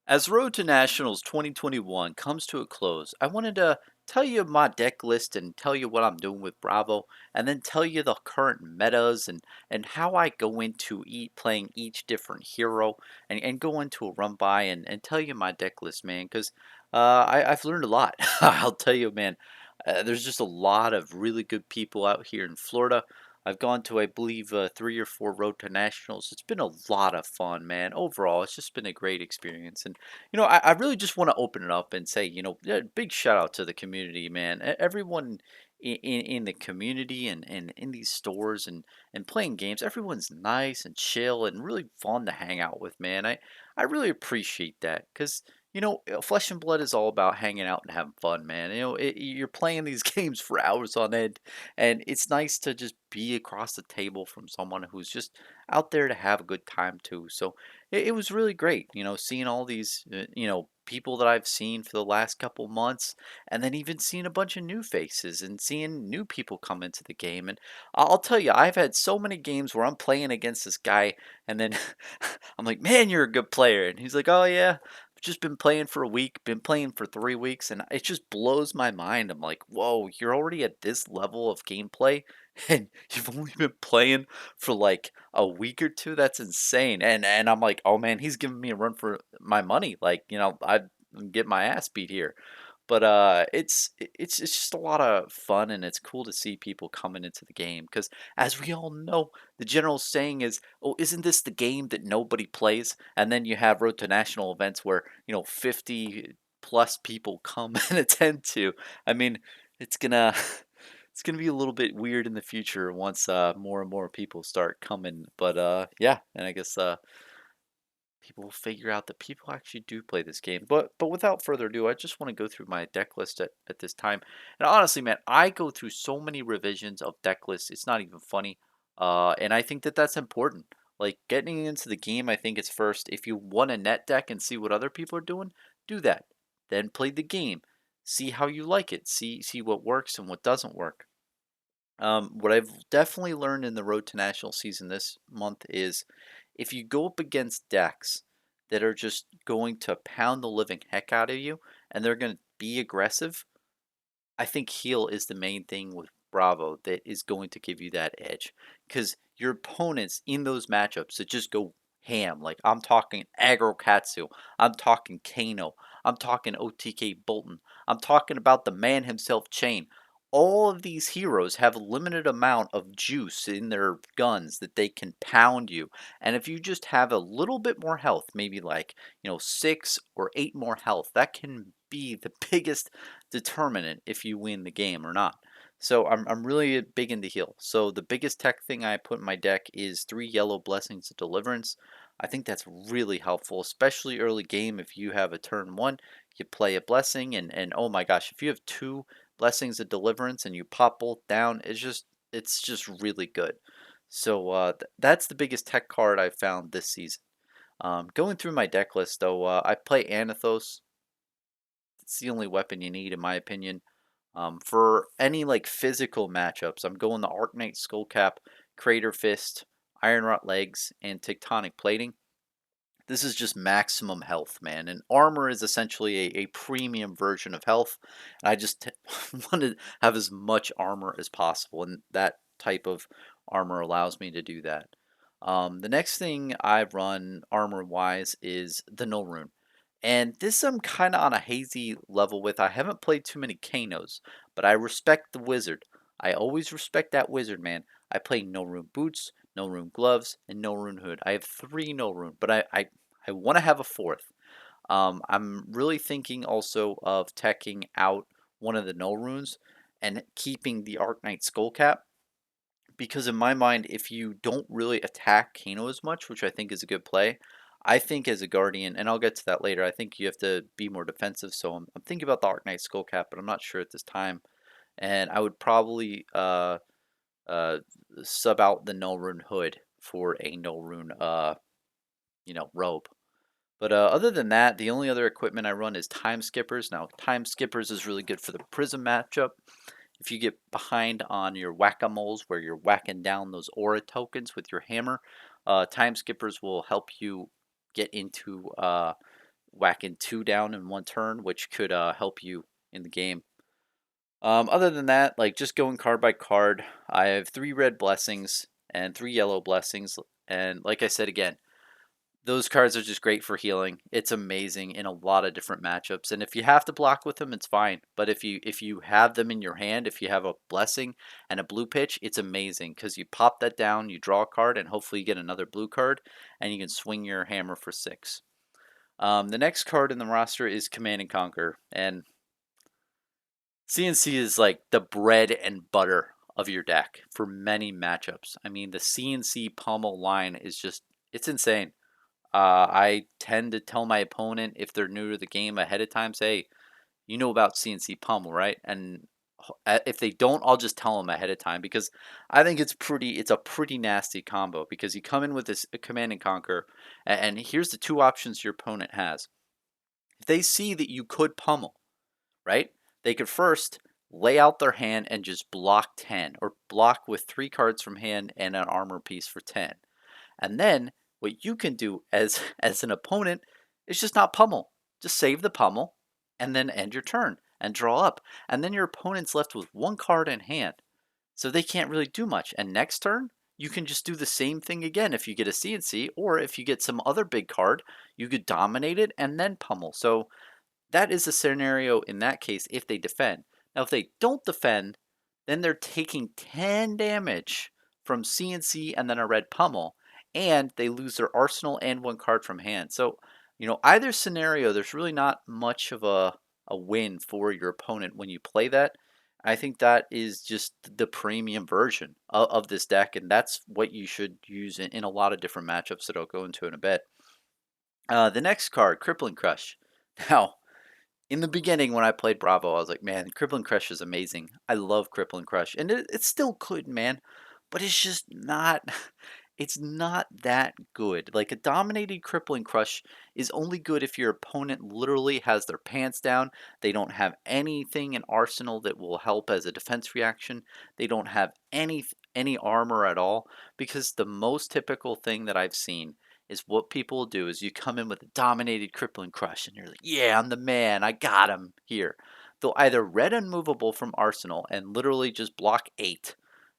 As Road to Nationals 2021 comes to a close, I wanted to tell you my deck list and tell you what I'm doing with Bravo, and then tell you the current metas and how I go into playing each different hero and go into a run by and tell you my deck list, man, because I've learned a lot. I'll tell you, man, there's just a lot of really good people out here in Florida. I've gone to, I believe, 3 or 4 Road to Nationals. It's been a lot of fun, man. Overall, it's just been a great experience. And I really just want to open it up and say, yeah, big shout out to the community, man. Everyone in the community and in these stores and playing games, everyone's nice and chill and really fun to hang out with, man. I really appreciate that because Flesh and Blood is all about hanging out and having fun, man. You're playing these games for hours on end, and it's nice to just be across the table from someone who's just out there to have a good time too. So it was really great, seeing all these, people that I've seen for the last couple months, and then even seeing a bunch of new faces and seeing new people come into the game. And I'll tell you, I've had so many games where I'm playing against this guy, and then I'm like, man, you're a good player. And he's like, oh, yeah. I've just been playing for a week, been playing for 3 weeks, and it just blows my mind. I'm like, whoa, you're already at this level of gameplay, and you've only been playing for like a week or two. That's insane. And I'm like, oh man, he's giving me a run for my money. Like, I'm getting my ass beat here. But it's just a lot of fun, and it's cool to see people coming into the game because, as we all know, the general saying is, "Oh, isn't this the game that nobody plays?" And then you have Road to National events where 50 plus people come and attend to. I mean, it's gonna it's gonna be a little bit weird in the future once more and more people start coming. But yeah, and I guess people will figure out that people actually do play this game. But without further ado, I just want to go through my deck list at this time. And honestly, man, I go through so many revisions of deck lists. It's not even funny. And I think that that's important. Like getting into the game, I think it's first. If you want a net deck and see what other people are doing, do that. Then play the game. See how you like it. See what works and what doesn't work. What I've definitely learned in the Road to National season this month is if you go up against decks that are just going to pound the living heck out of you and they're going to be aggressive, I think heal is the main thing with Bravo that is going to give you that edge. Because your opponents in those matchups that just go ham, like I'm talking Aggro Katsu, I'm talking Kano, I'm talking OTK Bolton, I'm talking about the man himself Chain. All of these heroes have a limited amount of juice in their guns that they can pound you. And if you just have a little bit more health, maybe like, 6 or 8 more health, that can be the biggest determinant if you win the game or not. So I'm really big into heal. So the biggest tech thing I put in my deck is 3 yellow blessings of deliverance. I think that's really helpful, especially early game. If you have a turn one, you play a blessing, and oh my gosh, if you have 2 blessings of deliverance and you pop both down, it's just really good. So that's the biggest tech card I've found this season. Going through my deck list though, I play Anathos. It's the only weapon you need, in my opinion. For any like physical matchups, I'm going the Arknight Skullcap, Crater Fist, Ironrot Legs, and Tectonic Plating. This is just maximum health, man. And armor is essentially a premium version of health. And I just want to have as much armor as possible, and that type of armor allows me to do that. The next thing I run armor wise is the No Rune. And this I'm kind of on a hazy level with. I haven't played too many Kanos, but I respect the wizard. I always respect that wizard, man. I play No Rune boots, No Rune gloves, and No Rune hood. I have 3 No Rune, but I want to have a fourth. I'm really thinking also of teching out one of the No Runes and keeping the Arknight Skullcap because in my mind, if you don't really attack Kano as much, which I think is a good play, I think as a Guardian, and I'll get to that later, I think you have to be more defensive. So I'm thinking about the Arknight Skullcap, but I'm not sure at this time. And I would probably uh, sub out the No Rune Hood for a No Rune robe. But other than that, the only other equipment I run is Time Skippers. Now, Time Skippers is really good for the Prism matchup. If you get behind on your whack-a-moles where you're whacking down those aura tokens with your hammer, Time Skippers will help you get into whacking 2 down in 1 turn, which could help you in the game. Other than that, like just going card by card, I have 3 red blessings and 3 yellow blessings. And like I said again, those cards are just great for healing. It's amazing in a lot of different matchups. And if you have to block with them, it's fine. But if you have them in your hand, if you have a blessing and a blue pitch, it's amazing because you pop that down, you draw a card, and hopefully you get another blue card, and you can swing your hammer for 6. The next card in the roster is Command and Conquer, and CNC is like the bread and butter of your deck for many matchups. I mean, the CNC pummel line is just, it's insane. I tend to tell my opponent if they're new to the game ahead of time, say, you know about CNC pummel, right? And if they don't, I'll just tell them ahead of time because I think it's a pretty nasty combo because you come in with this Command and Conquer, and here's the 2 options your opponent has. If they see that you could pummel, right? They could first lay out their hand and just block 10 or block with 3 cards from hand and an armor piece for 10. And then what you can do as as an opponent is just not pummel. Just save the pummel and then end your turn and draw up. And then your opponent's left with 1 card in hand. So they can't really do much. And next turn, you can just do the same thing again if you get a CNC, or if you get some other big card, you could dominate it and then pummel. So that is a scenario in that case if they defend. Now, if they don't defend, then they're taking 10 damage from CNC and then a red pummel, and they lose their arsenal and 1 card from hand. So, either scenario, there's really not much of a win for your opponent when you play that. I think that is just the premium version of this deck, and that's what you should use in a lot of different matchups that I'll go into in a bit. The next card, Crippling Crush. Now, in the beginning when I played Bravo, I was like, man, Crippling Crush is amazing. I love Crippling Crush. And it's still good, man. But it's just not it's not that good. Like a dominated Crippling Crush is only good if your opponent literally has their pants down. They don't have anything in arsenal that will help as a defense reaction. They don't have any armor at all. Because the most typical thing that I've seen is what people will do is you come in with a dominated Crippling Crush and you're like, yeah, I'm the man, I got him here. They'll either red unmovable from Arsenal and literally just block 8,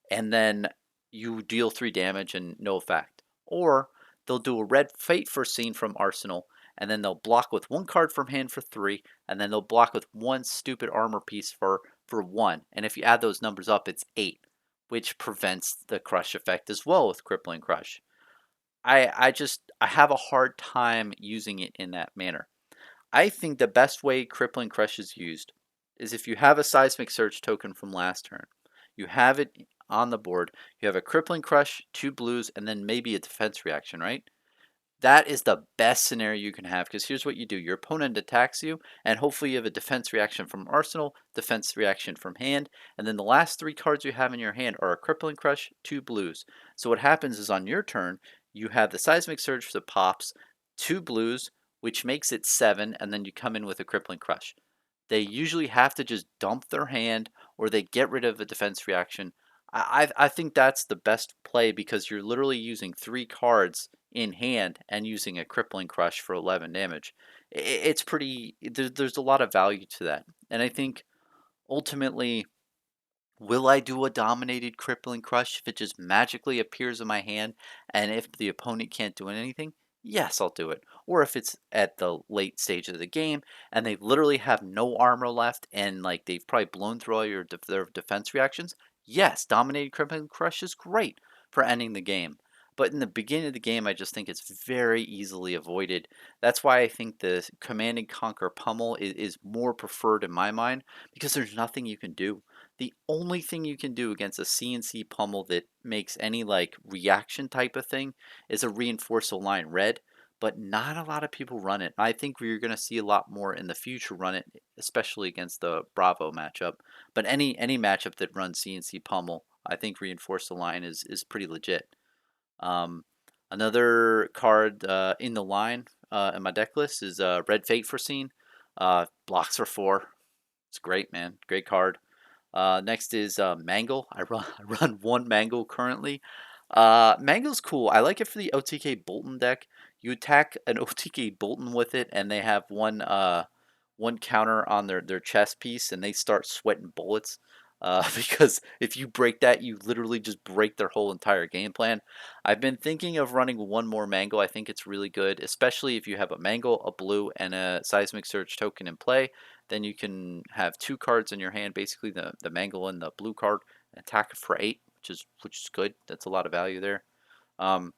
and then you deal 3 damage and no effect. Or they'll do a red Fate First Scene from Arsenal, and then they'll block with 1 card from hand for 3, and then they'll block with 1 stupid armor piece for 1. And if you add those numbers up, it's 8, which prevents the crush effect as well with Crippling Crush. I have a hard time using it in that manner. I think the best way Crippling Crush is used is if you have a Seismic Surge token from last turn. You have it on the board. You have a Crippling Crush, 2 blues, and then maybe a defense reaction, right? That is the best scenario you can have because here's what you do. Your opponent attacks you, and hopefully you have a defense reaction from Arsenal, defense reaction from hand, and then the last 3 cards you have in your hand are a Crippling Crush, 2 blues. So what happens is on your turn, you have the Seismic Surge that pops, 2 blues, which makes it 7, and then you come in with a Crippling Crush. They usually have to just dump their hand or they get rid of a defense reaction. I think that's the best play because you're literally using 3 cards in hand and using a Crippling Crush for 11 damage. It's pretty, there's a lot of value to that. And I think ultimately, will I do a dominated Crippling Crush if it just magically appears in my hand and if the opponent can't do anything? Yes, I'll do it. Or if it's at the late stage of the game and they literally have no armor left and like they've probably blown through all their defense reactions, yes, dominated Crippling Crush is great for ending the game. But in the beginning of the game, I just think it's very easily avoided. That's why I think the Command and Conquer Pummel is more preferred in my mind because there's nothing you can do. The only thing you can do against a CNC pummel that makes any like reaction type of thing is a reinforce a line red, but not a lot of people run it. I think we're going to see a lot more in the future run it, especially against the Bravo matchup. But any matchup that runs CNC pummel, I think reinforce the line is pretty legit. Um, Another card in the line in my deck list is Red Fate Foreseen. Blocks for 4. It's great, man. Great card. Next is Mangle. I run 1 Mangle currently. Mangle's cool. I like it for the OTK Bolton deck. You attack an OTK Bolton with it, and they have one counter on their chest piece, and they start sweating bullets. Because if you break that, you literally just break their whole entire game plan. I've been thinking of running one more mango. I think it's really good, especially if you have a mango, a blue, and a seismic surge token in play. Then you can have two cards in your hand, basically the mango and the blue card, and attack it for 8, which is good. That's a lot of value there. Um,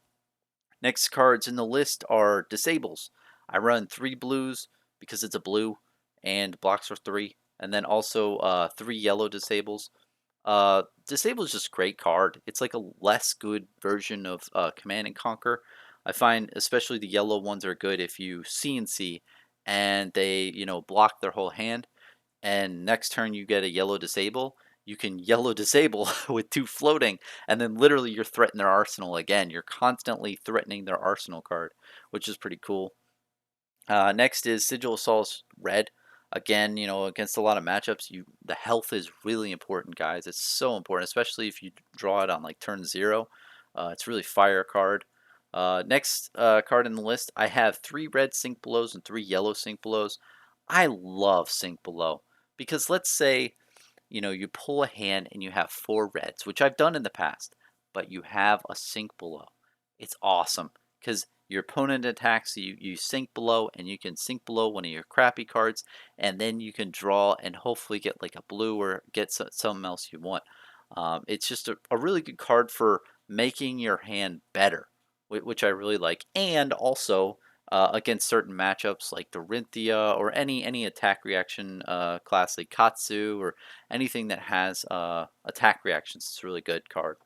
Next cards in the list are disables. I run 3 blues because it's a blue and blocks for 3, and then also 3 yellow disables. Disable is just a great card. It's like a less good version of Command and Conquer. I find especially the yellow ones are good if you CNC and they block their whole hand, and next turn you get a yellow disable. You can yellow disable with 2 floating, and then literally you're threatening their arsenal again. You're constantly threatening their arsenal card, which is pretty cool. Next is Sigil Souls red. Again, against a lot of matchups, the health is really important, guys. It's so important, especially if you draw it on like turn 0. It's really fire card. Next card in the list, I have 3 red Sink Belows and 3 yellow Sink Belows. I love Sink Below because let's say you pull a hand and you have 4 reds, which I've done in the past, but you have a Sink Below. It's awesome because your opponent attacks, you sink below, and you can sink below one of your crappy cards, and then you can draw and hopefully get like a blue or get something else you want. It's just a really good card for making your hand better, which I really like, and also against certain matchups like Dorinthia or any attack reaction class like Katsu or anything that has attack reactions. It's a really good card.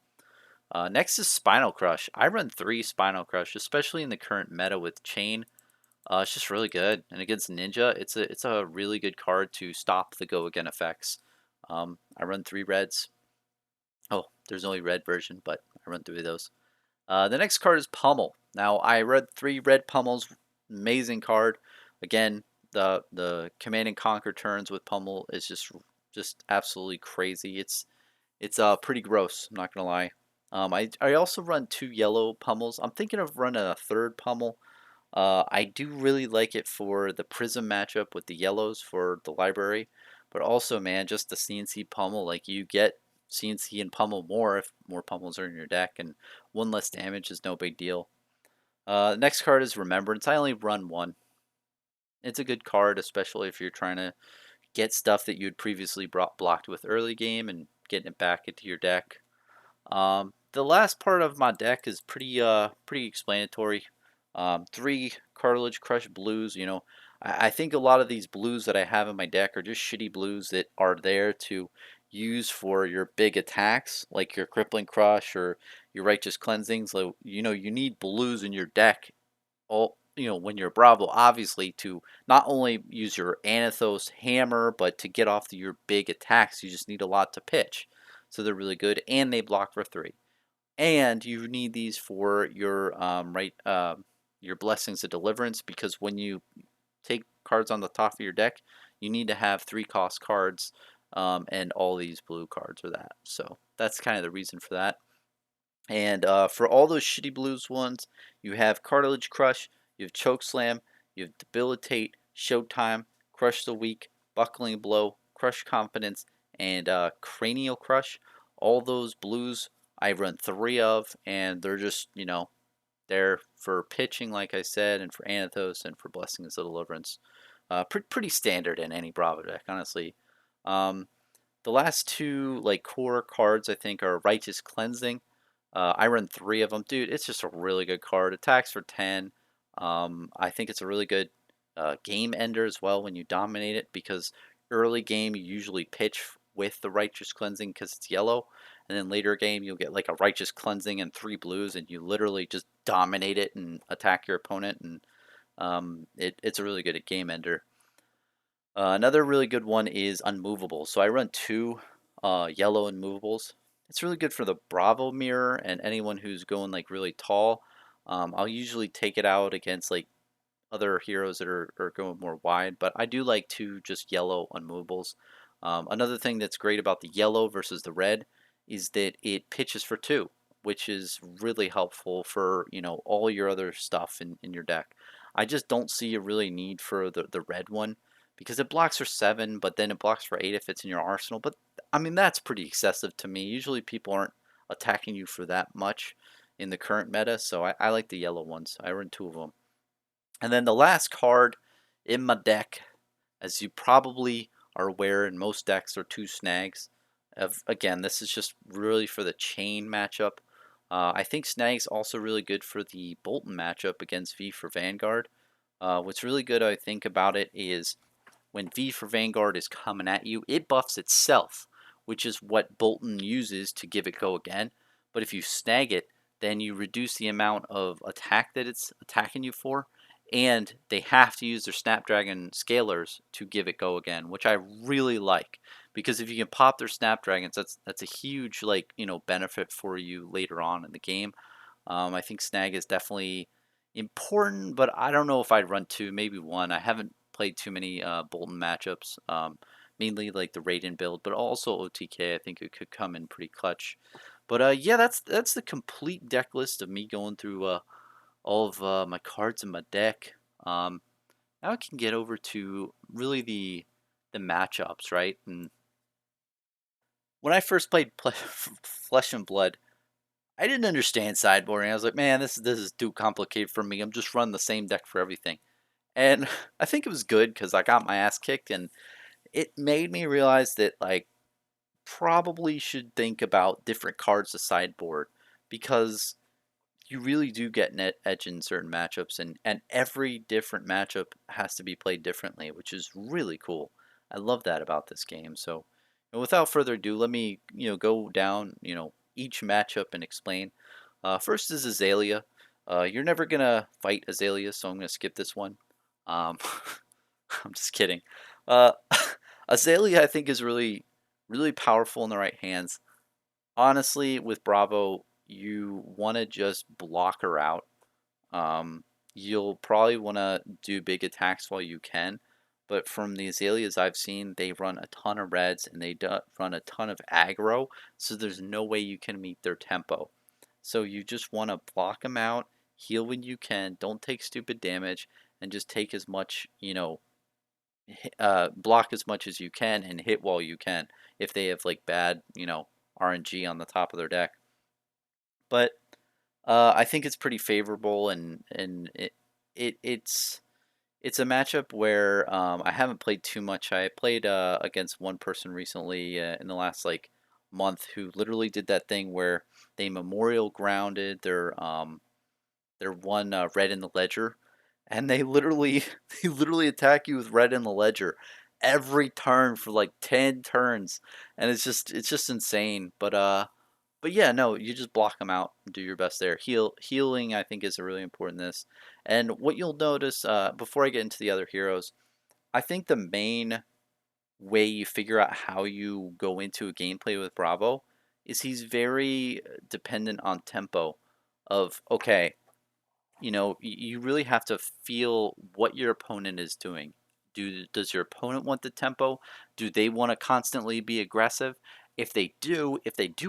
Next is Spinal Crush. I run 3 Spinal Crush, especially in the current meta with Chain. It's just really good, and against Ninja, it's a really good card to stop the go again effects. I run 3 reds. Oh, there's only red version, but I run 3 of those. The next card is Pummel. Now I read 3 red Pummels. Amazing card. Again, the Command and Conquer turns with Pummel is just absolutely crazy. It's pretty gross. I'm not gonna lie. I also run 2 yellow pummels. I'm thinking of running a third pummel. I do really like it for the Prism matchup with the yellows for the library, but also, man, just the CNC pummel. Like you get CNC and pummel more if more pummels are in your deck, and 1 less damage is no big deal. Next card is Remembrance. I only run 1. It's a good card, especially if you're trying to get stuff that you had previously blocked with early game and getting it back into your deck. The last part of my deck is pretty explanatory. 3 Cartilage Crush blues. I think a lot of these blues that I have in my deck are just shitty blues that are there to use for your big attacks, like your Crippling Crush or your Righteous Cleansings. So, you need blues in your deck when you're Bravo, obviously, to not only use your Anathos hammer, but to get off your big attacks, you just need a lot to pitch. So they're really good, and they block for 3. And you need these for your Blessings of Deliverance, because when you take cards on the top of your deck, you need to have 3 cost cards, and all these blue cards are that. So that's kind of the reason for that. And for all those shitty blues ones, you have Cartilage Crush, you have Choke Slam, you have Debilitate, Showtime, Crush the Weak, Buckling Blow, Crush Confidence, and Cranial Crush. All those blues I run 3 of, and they're just, there for pitching, like I said, and for Anathos and for Blessings of Deliverance. Pretty standard in any Bravo deck, honestly. The last 2 like core cards I think are Righteous Cleansing. I run 3 of them. Dude, it's just a really good card. Attacks for 10. I think it's a really good game ender as well when you dominate it, because early game you usually pitch with the Righteous Cleansing because it's yellow. And then later game you'll get like a Righteous Cleansing and 3 blues, and you literally just dominate it and attack your opponent. And it's a really good game ender. Another really good one is Unmovable. So I run 2 yellow Unmovables. It's really good for the Bravo mirror and anyone who's going like really tall. I'll usually take it out against like other heroes that are going more wide, but I do like 2 just yellow Unmovables. Another thing that's great about the yellow versus the red is that it pitches for 2. which is really helpful for, all your other stuff in your deck. I just don't see a really need for the red one because it blocks for 7, but then it blocks for 8 if it's in your arsenal. But I mean, that's pretty excessive to me. Usually people aren't attacking you for that much in the current meta, so I like the yellow ones. I run 2 of them. And then the last card in my deck, as you probably are aware in most decks, are 2 snags. Again, this is just really for the chain matchup. I think snag's also really good for the Bolton matchup against V for Vanguard. What's really good, I think, about it is when V for Vanguard is coming at you, it buffs itself, which is what Bolton uses to give it go again. But if you snag it, then you reduce the amount of attack that it's attacking you for, and they have to use their Snapdragon scalers to give it go again, which I really like because if you can pop their Snapdragons, that's a huge benefit for you later on in the game. I think snag is definitely important, but I don't know if I'd run 2, maybe 1. I haven't played too many Bolton matchups, mainly like the Raiden build, but also OTK. I think it could come in pretty clutch. But yeah, that's the complete deck list of me going through all of my cards in my deck. Now I can get over to really the matchups, right? And when I first played Flesh and Blood, I didn't understand sideboarding. I was like, man, this is too complicated for me. I'm just running the same deck for everything. And I think it was good because I got my ass kicked, and it made me realize that probably should think about different cards to sideboard because you really do get net edge in certain matchups, and every different matchup has to be played differently, which is really cool. I love that about this game. So, without further ado, let me go down each matchup and explain. First is Azalea. You're never gonna fight Azalea, so I'm gonna skip this one. Um, I'm just kidding. Uh, Azalea, I think, is really powerful in the right hands. Honestly, with Bravo, you want to just block her out. Um, you'll probably want to do big attacks while you can, but from the Azaleas I've seen, they run a ton of reds and they run a ton of aggro, so there's no way you can meet their tempo. So you just want to block them out, heal when you can, don't take stupid damage, and just take as much, block as much as you can and hit while you can if they have like bad, RNG on the top of their deck. But I think it's pretty favorable, and it's a matchup where I haven't played too much. I played against one person recently in the last month who literally did that thing where they memorial grounded their one red in the ledger, and they literally they literally attack you with red in the ledger every turn for like 10 turns, and it's just insane. But yeah, no, you just block them out and do your best there. Healing, I think, is a really important this. And what you'll notice before I get into the other heroes, I think the main way you figure out how you go into a gameplay with Bravo is he's very dependent on tempo. Of okay, you really have to feel what your opponent is doing. Does your opponent want the tempo? Do they want to constantly be aggressive? If they do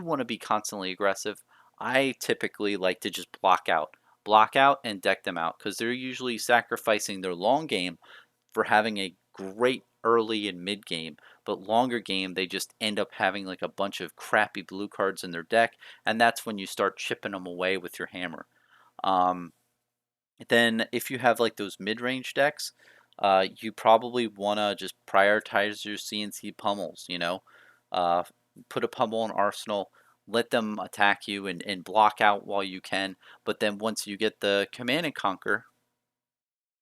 want to be constantly aggressive, I typically like to just block out and deck them out because they're usually sacrificing their long game for having a great early and mid game, but longer game they just end up having like a bunch of crappy blue cards in their deck, and that's when you start chipping them away with your hammer. Um, then if you have like those mid-range decks, you probably want to just prioritize your CNC pummels, uh, put a pummel in arsenal, let them attack you and block out while you can. But then once you get the command and conquer,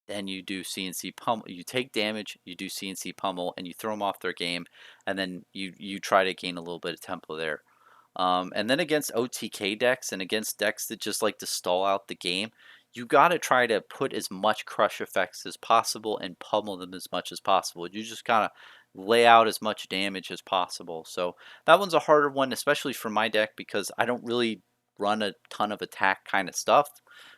then you do CNC pummel. You take damage, you do CNC pummel, and you throw them off their game, and then you try to gain a little bit of tempo there. And then against OTK decks and against decks that just like to stall out the game, you got to try to put as much crush effects as possible and pummel them as much as possible. You just kind of lay out as much damage as possible. So that one's a harder one, especially for my deck because I don't really run a ton of attack kind of stuff.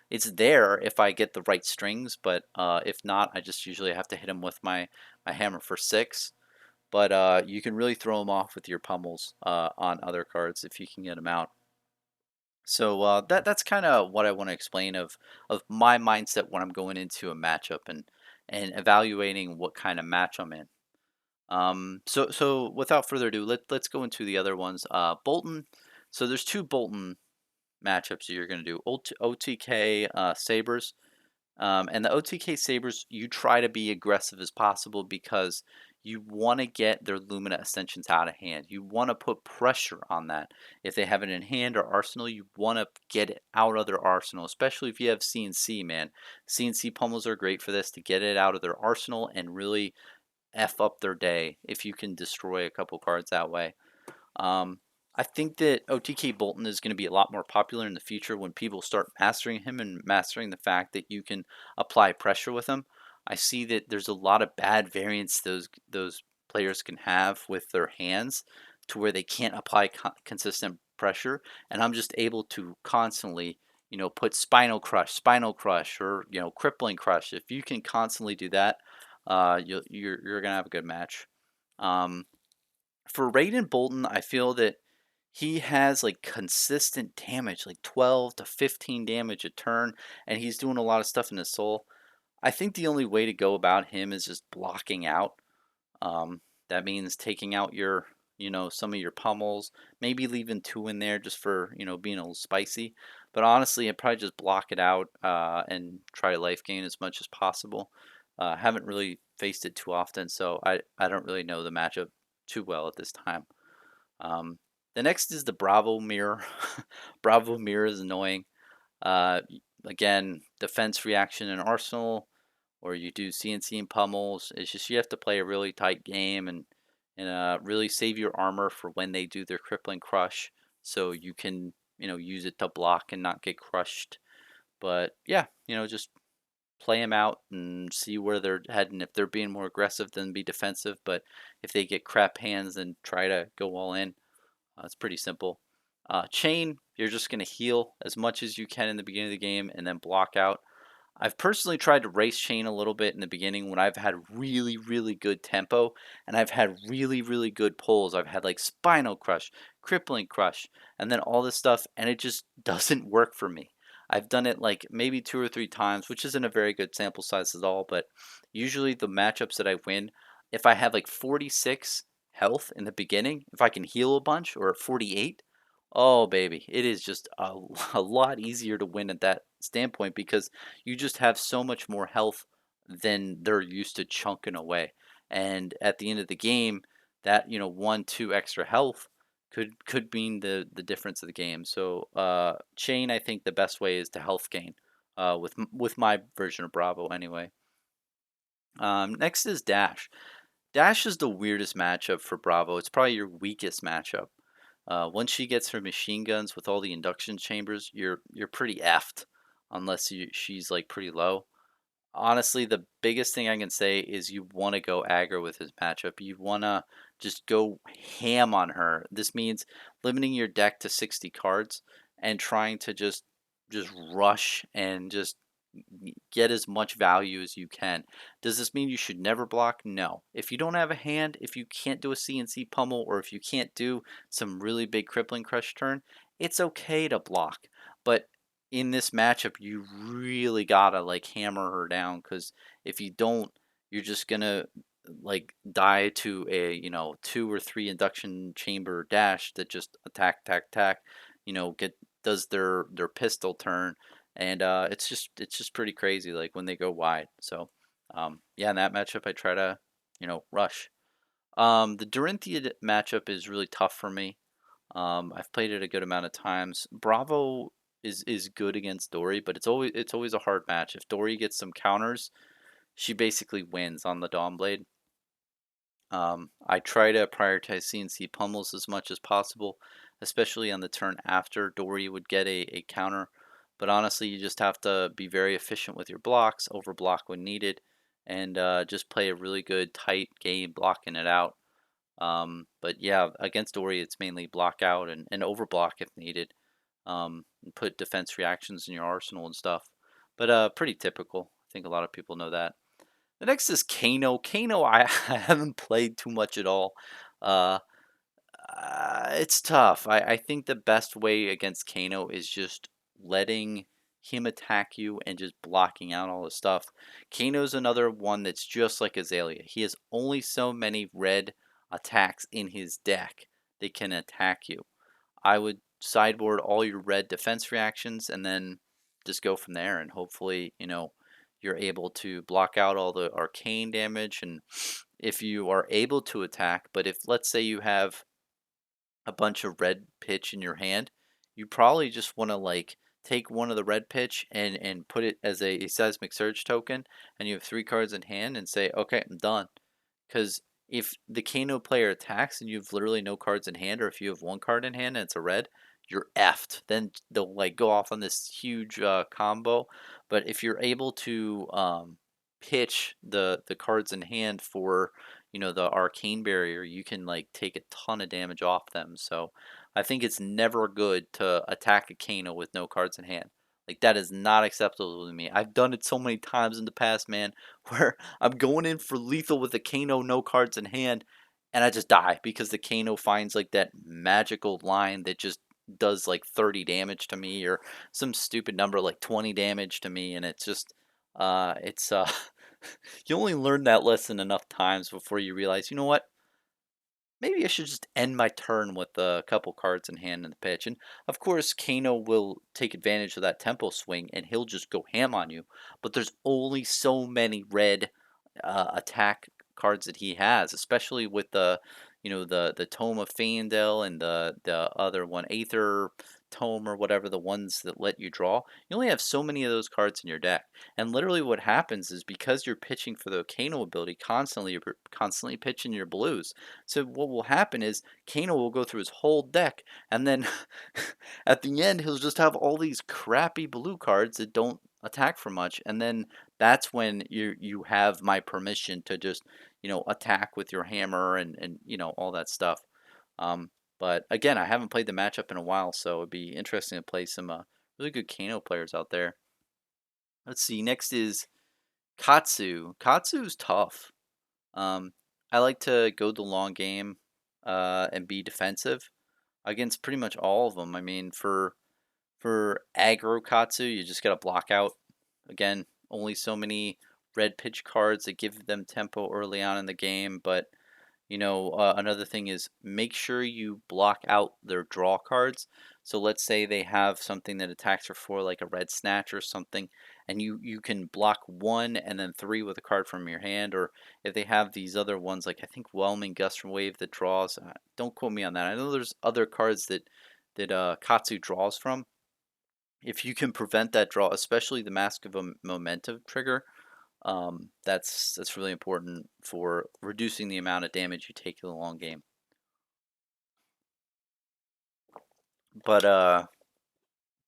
It's there if I get the right strings, but if not, I just usually have to hit them with my hammer for 6. But you can really throw them off with your pummels on other cards if you can get them out. So that's kind of what I want to explain of my mindset when I'm going into a matchup and evaluating what kind of match I'm in. So without further ado, let's go into the other ones. Bolton. So there's two Bolton matchups that you're going to do. OTK Sabers. And the OTK Sabers, you try to be aggressive as possible because you want to get their Lumina Ascensions out of hand. You want to put pressure on that. If they have it in hand or arsenal, you want to get it out of their arsenal, especially if you have CNC, man. CNC pummels are great for this, to get it out of their arsenal and really F up their day if you can destroy a couple cards that way. Um, I think that OTK Bolton is going to be a lot more popular in the future when people start mastering him and mastering the fact that you can apply pressure with him. I see that there's a lot of bad variants those players can have with their hands to where they can't apply consistent pressure, and I'm just able to constantly, put spinal crush, or crippling crush. If you can constantly do that, you're gonna have a good match. Um, for Raiden Bolton, I feel that he has like consistent damage, like 12 to 15 damage a turn, and he's doing a lot of stuff in his soul. I think the only way to go about him is just blocking out. That means taking out your, some of your pummels, maybe leaving two in there just for, being a little spicy. But honestly, I'd probably just block it out and try to life gain as much as possible. Haven't really faced it too often, so I don't really know the matchup too well at this time. Um, the next is the Bravo Mirror. Bravo Mirror is annoying. Uh, Again, defense reaction in Arsenal, or you do CNC and pummels. It's just you have to play a really tight game and really save your armor for when they do their crippling crush, so you can use it to block and not get crushed. But yeah, just play them out and see where they're heading. If they're being more aggressive, then be defensive. But if they get crap hands, then try to go all in. It's pretty simple. Chain, you're just going to heal as much as you can in the beginning of the game and then block out. I've personally tried to race chain a little bit in the beginning when I've had really, really good tempo and I've had really, really good pulls. I've had like Spinal Crush, Crippling Crush, and then all this stuff, and it just doesn't work for me. I've done it like maybe 2 or 3 times, which isn't a very good sample size at all, but usually the matchups that I win, if I have like 46 health in the beginning, if I can heal a bunch, or at 48, oh baby, it is just a lot easier to win at that standpoint because you just have so much more health than they're used to chunking away. And at the end of the game, that 1, 2 extra health could mean the difference of the game. So chain, I think the best way is to health gain. With my version of Bravo anyway. Next is Dash. Dash is the weirdest matchup for Bravo. It's probably your weakest matchup. Once she gets her machine guns with all the induction chambers, you're pretty effed unless she's like pretty low. Honestly, the biggest thing I can say is you want to go aggro with his matchup. You want to just go ham on her. This means limiting your deck to 60 cards and trying to just rush and just get as much value as you can. Does this mean you should never block? No. If you don't have a hand, if you can't do a CNC pummel, or if you can't do some really big crippling crush turn, it's okay to block. But in this matchup, you really gotta like hammer her down, because if you don't, you're just gonna like die to a 2 or 3 induction chamber dash that just attack, get does their pistol turn, and it's just pretty crazy like when they go wide. So yeah, in that matchup I try to rush. The Dorinthia matchup is really tough for me. I've played it a good amount of times. Bravo is good against Dory, but it's always a hard match. If Dory gets some counters, she basically wins on the Dawn Blade. I try to prioritize CNC pummels as much as possible, especially on the turn after Dory would get a counter. But honestly, you just have to be very efficient with your blocks, overblock when needed, and just play a really good tight game blocking it out. But yeah, against Dory, it's mainly block out and overblock if needed. And put defense reactions in your arsenal and stuff. But pretty typical. I think a lot of people know that. The next is Kano. Kano, I haven't played too much at all. Uh, It's tough. I think the best way against Kano is just letting him attack you and just blocking out all the stuff. Kano's another one that's just like Azalea. He has only so many red attacks in his deck that can attack you. I would sideboard all your red defense reactions and then just go from there. And hopefully, you're able to block out all the arcane damage. And if you are able to attack, but if let's say you have a bunch of red pitch in your hand, you probably just want to like take one of the red pitch and put it as a seismic surge token, and you have 3 cards in hand, and say, okay, I'm done. Because if the Kano player attacks and you have literally no cards in hand, or if you have 1 card in hand and it's a red, you're effed. Then they'll like go off on this huge combo. But if you're able to pitch the cards in hand for the arcane barrier, you can like take a ton of damage off them. So I think it's never good to attack a Kano with no cards in hand. Like that is not acceptable to me. I've done it so many times in the past, man, where I'm going in for lethal with a Kano, no cards in hand, and I just die because the Kano finds like that magical line that just does like 30 damage to me, or some stupid number like 20 damage to me, and it's just it's you only learn that lesson enough times before you realize, you know what? Maybe I should just end my turn with a couple cards in hand in the pitch. And of course, Kano will take advantage of that tempo swing and he'll just go ham on you. But there's only so many red attack cards that he has, especially with the Tome of Fandel and the other one, Aether Tome or whatever, the ones that let you draw. You only have so many of those cards in your deck. And literally what happens is because you're pitching for the Kano ability constantly, you're constantly pitching your blues. So what will happen is Kano will go through his whole deck, and then at the end he'll just have all these crappy blue cards that don't attack for much, and then that's when you have my permission to just attack with your hammer and all that stuff. Um, but again, I haven't played the matchup in a while, so it'd be interesting to play some really good Kano players out there. Let's see. Next is Katsu. Katsu's tough. Um, I like to go the long game and be defensive against pretty much all of them. I mean, for aggro Katsu, you just gotta block out. Again, only so many red pitch cards that give them tempo early on in the game, but another thing is make sure you block out their draw cards. So let's say they have something that attacks for 4, like a red snatch or something, and you can block 1 and then 3 with a card from your hand. Or if they have these other ones, like I think Whelming Gust from Wave that draws. Don't quote me on that. I know there's other cards that Katsu draws from. If you can prevent that draw, especially the Mask of a Momentum trigger, that's really important for reducing the amount of damage you take in the long game. But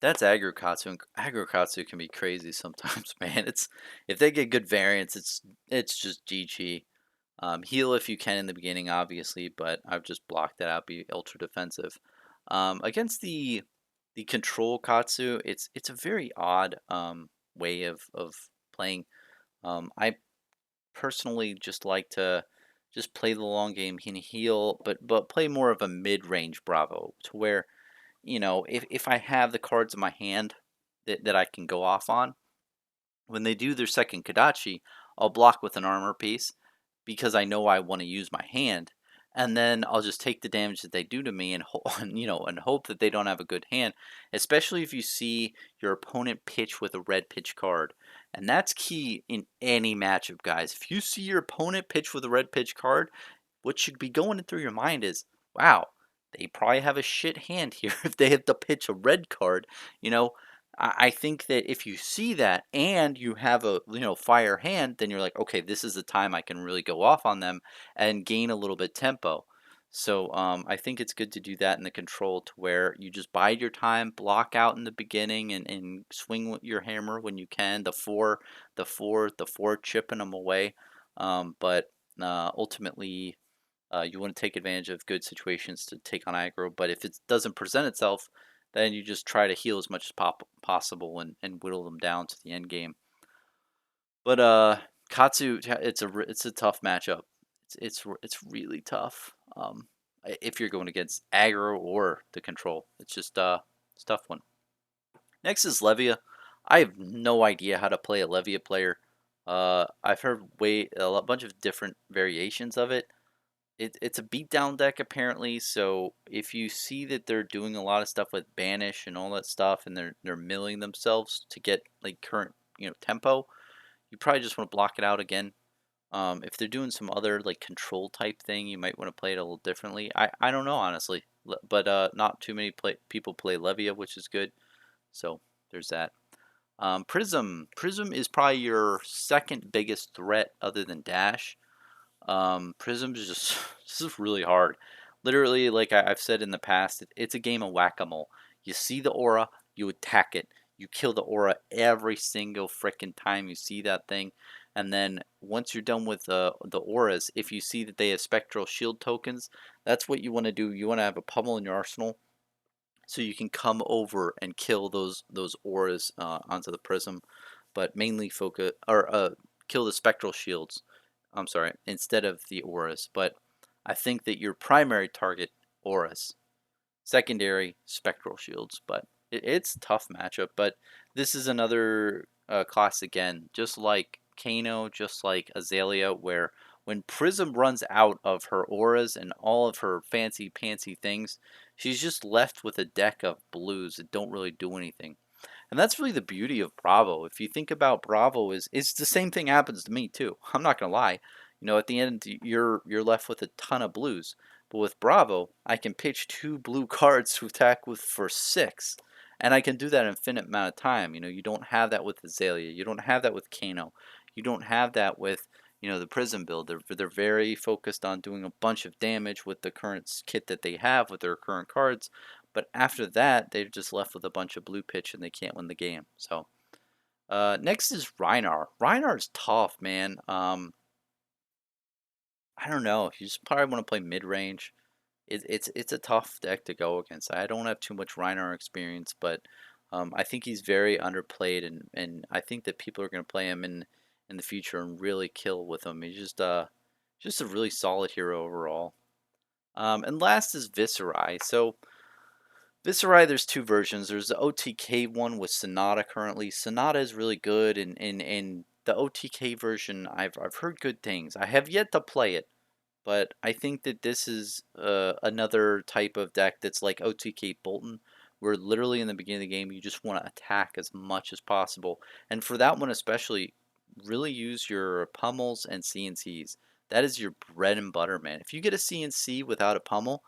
that's aggro Katsu, and aggro Katsu can be crazy sometimes, man. It's if they get good variants, it's just GG. Heal if you can in the beginning, obviously, but I've just blocked that out. Be ultra defensive. Against the control Katsu, it's a very odd way of playing. I personally just like to just play the long game and heal, but play more of a mid-range Bravo to where if I have the cards in my hand that I can go off on, when they do their second Kadachi, I'll block with an armor piece because I know I want to use my hand, and then I'll just take the damage that they do to me and and hope that they don't have a good hand, especially if you see your opponent pitch with a red pitch card. And that's key in any matchup, guys. If you see your opponent pitch with a red pitch card, what should be going through your mind is, wow, they probably have a shit hand here if they have to pitch a red card. You know, I think that if you see that and you have a fire hand, then you're like, okay, this is the time I can really go off on them and gain a little bit tempo. So I think it's good to do that in the control to where you just bide your time, block out in the beginning, and swing with your hammer when you can. The four, chipping them away. But ultimately, you want to take advantage of good situations to take on aggro, but if it doesn't present itself, then you just try to heal as much as possible and whittle them down to the end game. But Katsu, it's a tough matchup. It's really tough. if you're going against aggro or the control. It's just it's a tough one. Next is Levia. I have no idea how to play a Levia player. I've heard bunch of different variations of it. It's a beatdown deck apparently, so if you see that they're doing a lot of stuff with banish and all that stuff, and they're milling themselves to get like current tempo, you probably just want to block it out again. If they're doing some other like control type thing, you might want to play it a little differently. I don't know honestly, but not too many people play Levia, which is good. So there's that. Prism is probably your second biggest threat other than Dash. Prism is just this is really hard. Literally, like I've said in the past, it's a game of whack-a-mole. You see the aura, you attack it. You kill the aura every single freaking time you see that thing. And then once you're done with the auras, if you see that they have spectral shield tokens, that's what you want to do. You want to have a pummel in your arsenal so you can come over and kill those auras onto the prism, but mainly focus or kill the spectral shields. I'm sorry, instead of the auras. But I think that your primary target auras, secondary spectral shields. But it's a tough matchup. But this is another class again, just like Kano, just like Azalea, where when Prism runs out of her auras and all of her fancy pantsy things, she's just left with a deck of blues that don't really do anything. And that's really the beauty of Bravo. If you think about Bravo, is it's the same thing happens to me too. I'm not gonna lie. At the end you're left with a ton of blues. But with Bravo, I can pitch 2 blue cards to attack with for 6. And I can do that an infinite amount of time. You don't have that with Azalea. You don't have that with Kano. You don't have that with the Prism build. They're very focused on doing a bunch of damage with the current kit that they have with their current cards. But after that, they're just left with a bunch of blue pitch and they can't win the game. So next is Rhino. Rhino is tough, man. I don't know. You just probably want to play mid range. It's a tough deck to go against. I don't have too much Rhino experience, but I think he's very underplayed, and I think that people are going to play him in the future and really kill with him. He's just a really solid hero overall. And last is Viserai. So Viserai, there's 2 versions. There's the OTK one with Sonata currently. Sonata is really good, and the OTK version, I've heard good things. I have yet to play it, but I think that this is another type of deck that's like OTK Bolton, where literally in the beginning of the game you just want to attack as much as possible. And for that one especially, really use your pummels and CNCs. That is your bread and butter, man. If you get a CNC without a pummel,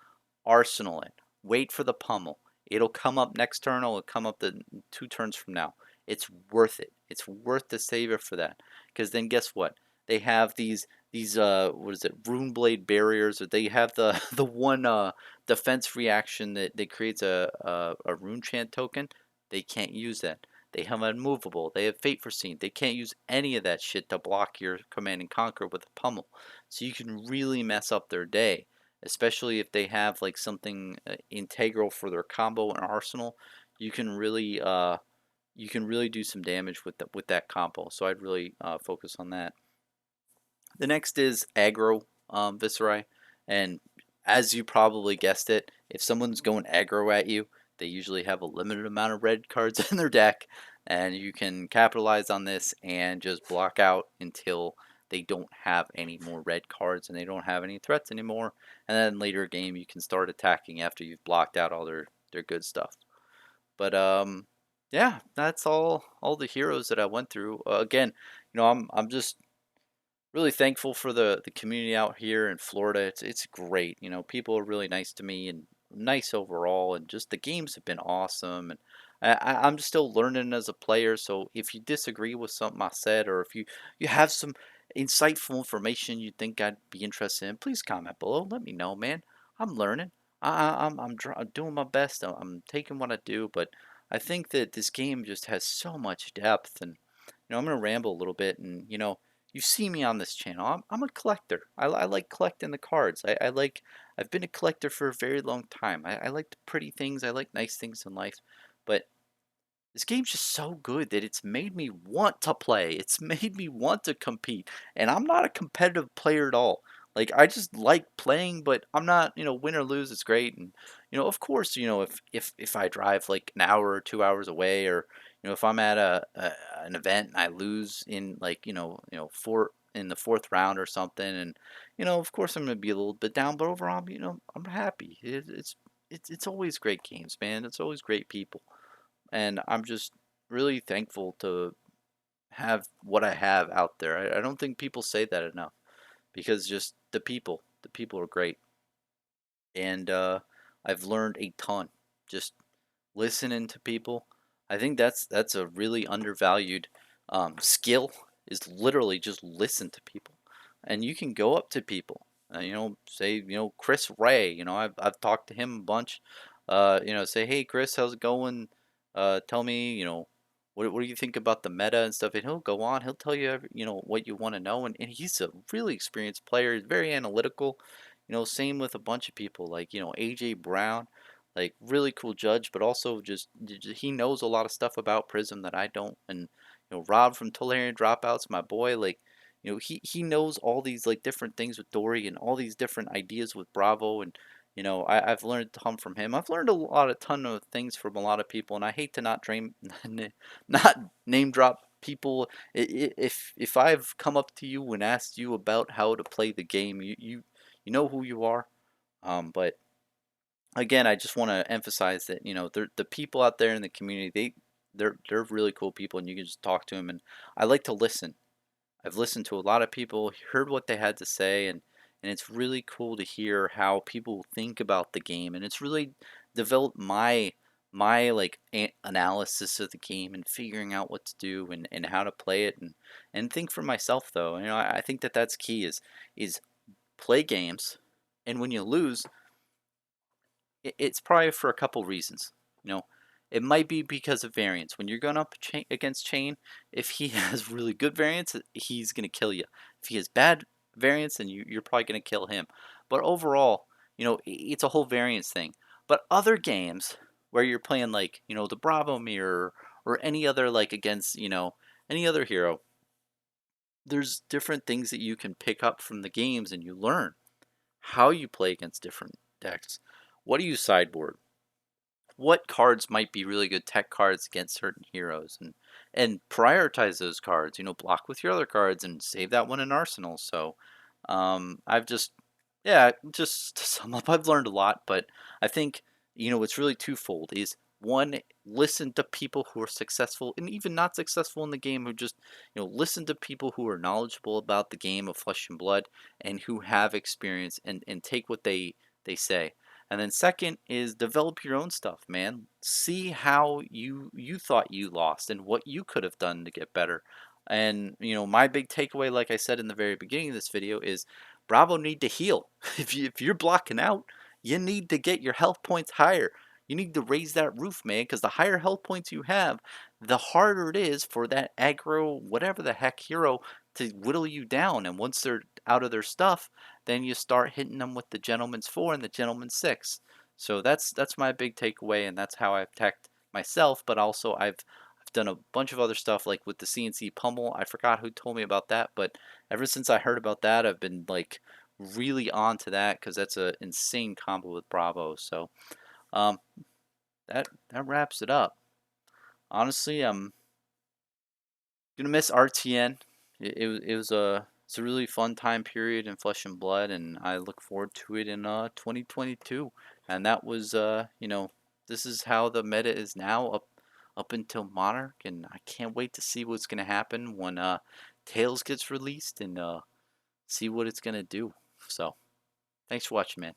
arsenal it. Wait for the pummel. It'll come up next turn. It'll come up the 2 turns from now. It's worth it. It's worth the saver for that. Because then guess what? They have these what is it, rune blade barriers, or they have the the one defense reaction that creates a rune chant token. They can't use that. They have unmovable. They have fate foreseen. They can't use any of that shit to block your command and conquer with a pummel. So you can really mess up their day, especially if they have like something integral for their combo and arsenal. You can really do some damage with that combo. So I'd really focus on that. The next is aggro Viserai, and as you probably guessed it, if someone's going aggro at you, they usually have a limited amount of red cards in their deck, and you can capitalize on this and just block out until they don't have any more red cards and they don't have any threats anymore. And then later game you can start attacking after you've blocked out all their good stuff. But yeah, that's all the heroes that I went through. Again, I'm just really thankful for the community out here in Florida. It's great. People are really nice to me and nice overall, and just the games have been awesome. And I'm still learning as a player. So if you disagree with something I said, or if you have some insightful information you think I'd be interested in, please comment below. Let me know, man. I'm learning. I'm doing my best. I'm taking what I do, but I think that this game just has so much depth, and I'm gonna ramble a little bit, and you see me on this channel. I'm a collector. I like collecting the cards. I've been a collector for a very long time. I like the pretty things. I like nice things in life. But this game's just so good that it's made me want to play. It's made me want to compete. And I'm not a competitive player at all. Like I just like playing, but I'm not, win or lose, it's great. And of course, if I drive like an hour or 2 hours away, or if I'm at an event and I lose in like four in the fourth round or something, and of course I'm gonna be a little bit down, but overall, I'm happy. It's always great games, man. It's always great people, and I'm just really thankful to have what I have out there. I don't think people say that enough, because just the people are great, and I've learned a ton just listening to people. I think that's a really undervalued skill, is literally just listen to people, and you can go up to people, say Chris Ray. I've talked to him a bunch. Say, hey Chris, how's it going? Tell me, what do you think about the meta and stuff? And he'll go on. He'll tell you, what you want to know. And he's a really experienced player. He's very analytical. Same with a bunch of people like AJ Brown, like really cool judge, but also just he knows a lot of stuff about Prism that I don't. And Rob from Tolarian Dropouts, my boy, like he knows all these like different things with Dory and all these different ideas with Bravo. And I've learned a ton from him. I've learned a ton of things from a lot of people, and I hate to not dream not name drop people. If I've come up to you and asked you about how to play the game, you know who you are. But again, I just want to emphasize that the people out there in the community, they're really cool people, and you can just talk to them. And I like to listen. I've listened to a lot of people, heard what they had to say, and it's really cool to hear how people think about the game, and it's really developed my like analysis of the game and figuring out what to do, and how to play it, and think for myself though. I think that that's key, is play games, and when you lose, it's probably for a couple reasons. You know, it might be because of variance. When you're going up against Chain, if he has really good variance, he's going to kill you. If he has bad variance, then you're probably going to kill him. But overall, it's a whole variance thing. But other games where you're playing like, the Bravo Mirror, or any other, like against, any other hero, there's different things that you can pick up from the games, and you learn how you play against different decks. What do you sideboard? What cards might be really good tech cards against certain heroes, and prioritize those cards, block with your other cards and save that one in arsenal. So I've just, yeah, just to sum up, I've learned a lot, but I think it's really twofold. Is one, listen to people who are successful and even not successful in the game, who just listen to people who are knowledgeable about the game of Flesh and Blood, and who have experience, and take what they say. And then second is develop your own stuff, man. See how you thought you lost and what you could have done to get better. And my big takeaway, like I said in the very beginning of this video, is Bravo need to heal. If you're blocking out, you need to get your health points higher. You need to raise that roof, man, because the higher health points you have, the harder it is for that aggro, whatever the heck hero, to whittle you down. And once they're out of their stuff, then you start hitting them with the Gentleman's 4 and the Gentleman's 6. So that's my big takeaway, and that's how I've teched myself. But also I've done a bunch of other stuff, like with the CNC pummel. I forgot who told me about that, but ever since I heard about that, I've been like really on to that, because that's an insane combo with Bravo. So um, that wraps it up. Honestly, I'm gonna miss RTN. It's a really fun time period in Flesh and Blood, and I look forward to it in 2022. And that was this is how the meta is now, up until Monarch, and I can't wait to see what's gonna happen when Tails gets released, and see what it's gonna do. So thanks for watching, man.